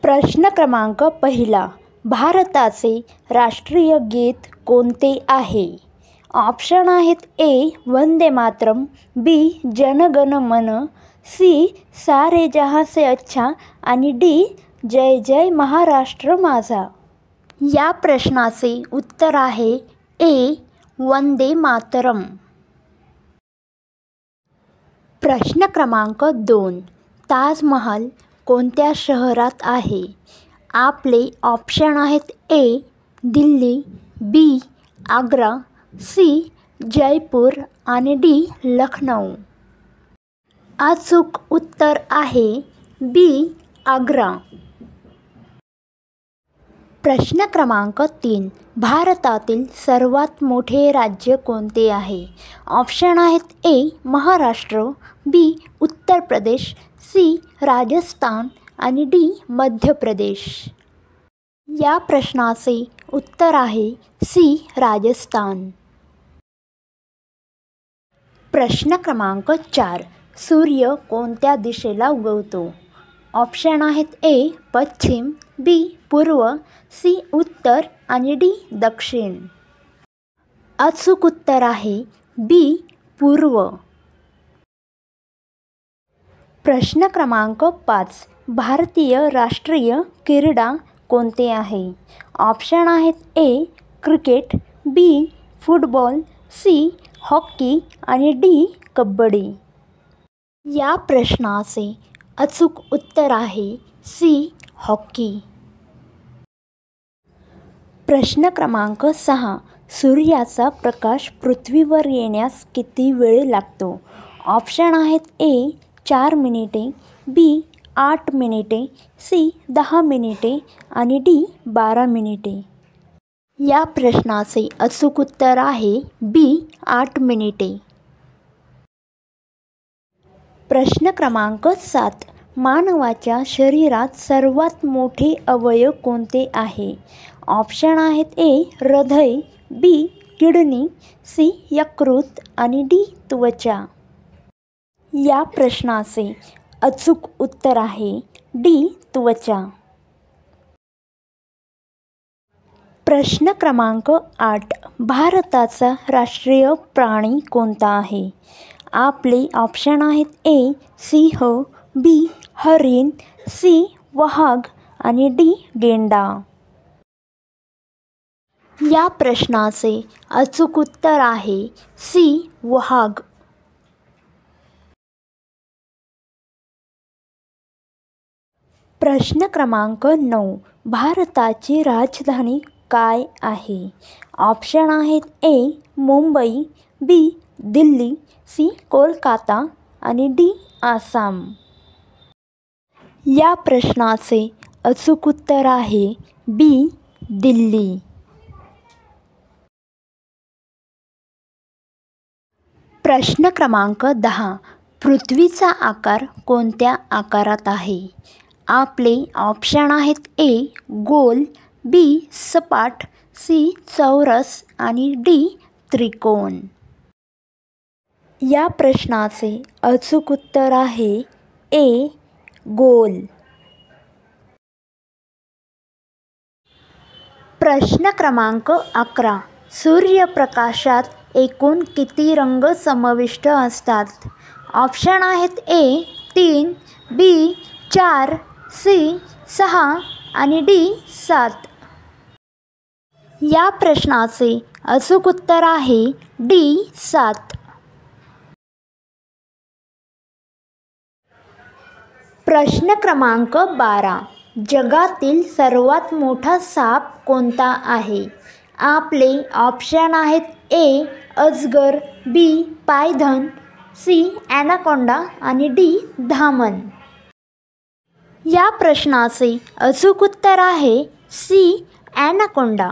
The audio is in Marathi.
प्रश्न क्रमांक पहिला. भारताचे राष्ट्रीय गीत कोणते आहे? ऑप्शन आहेत. ए. वंदे मातरम, बी. जनगण मन, सी. सारे जहाँ से अच्छा आणि डी. जय जय महाराष्ट्र माझा. या प्रश्नाचे उत्तर आहे ए. वंदे मातरम. प्रश्न क्रमांक 2. ताजमहाल कोणत्या शहरात आहे? आपले ऑप्शन आहेत. ए. दिल्ली, बी. आग्रा, सी. जयपूर आणि डी. लखनौ. अचूक उत्तर आहे बी. आग्रा. प्रश्न क्रमांक 3. भारतातील सर्वात मोठे राज्य कोणते आहे? ऑप्शन आहेत. ए. महाराष्ट्र, बी. उत्तर प्रदेश, सी. राजस्थान आणि डी. मध्य प्रदेश. या प्रश्नाचे उत्तर आहे सी. राजस्थान. प्रश्न क्रमांक 4. सूर्य कोणत्या दिशेला उगवतो? ऑप्शन आहेत. ए. पश्चिम, बी. पूर्व, सी. उत्तर आणि डी. दक्षिण. अचूक उत्तर आहे बी. पूर्व. प्रश्न क्रमांक 5. भारतीय राष्ट्रीय क्रीडा कोणते आहे? ऑप्शन आहेत. A. Cricket, B. Football, C. Hockey आणि डी. कबड्डी. या प्रश्नाचे अचूक उत्तर आहे सी. हॉकी. प्रश्न क्रमांक 6. सूर्याचा प्रकाश पृथ्वीवर येण्यास किती वेळ लागतो? ऑप्शन आहेत. ए. 4 मिनिटे, बी. 8 मिनिटे, सी. 10 मिनिटे आणि डी. 12 मिनिटे. या प्रश्नाचे अचूक उत्तर आहे बी. 8 मिनिटे. प्रश्न क्रमांक 7. मानवाच्या शरीरात सर्वात मोठे अवयव कोणते आहे? ऑप्शन आहेत. ए. हृदय, बी. Kidney, C. यकृत आणि डी. त्वचा. या प्रश्नाचे अचूक उत्तर आहे डी. त्वचा. प्रश्न क्रमांक 8. भारताचा राष्ट्रीय प्राणी कोणता आहे? आपले ऑप्शन आहेत. ए. सिंह, बी. हरिण, सी. वाघ आणि डी. गेंडा. या प्रश्नाचे अचूक उत्तर आहे सी. वाघ. प्रश्न क्रमांक 9. भारताची राजधानी काय आहे? ऑप्शन आहेत. ए. मुंबई, बी. दिल्ली, सी. कोलकाता आणि डी. आसाम. या प्रश्नाचे अचूक उत्तर आहे बी. दिल्ली. प्रश्न क्रमांक 10. पृथ्वीचा आकार कोणत्या आकारात आहे? आपले ऑप्शन आहेत. ए. गोल, बी. सपाट, सी. चौरस आणि डी. त्रिकोण. या प्रश्नाचे अचूक उत्तर आहे ए. गोल. प्रश्न क्रमांक 11. सूर्यप्रकाशात एकूण किती रंग समाविष्ट असतात? ऑप्शन आहेत. ए. 3, बी. 4, सी. 6 आणि डी. 7. या प्रश्नाचे अचूक उत्तर आहे डी. 7. प्रश्न क्रमांक 12. जगातील सर्वात मोठा साप कोणता आहे? आपले ऑप्शन आहेत. ए. अजगर, बी. Python, C. ॲनाकोंडा आणि डी. धामण. या प्रश्नाचे अचूक उत्तर आहे सी. ॲनाकोंडा.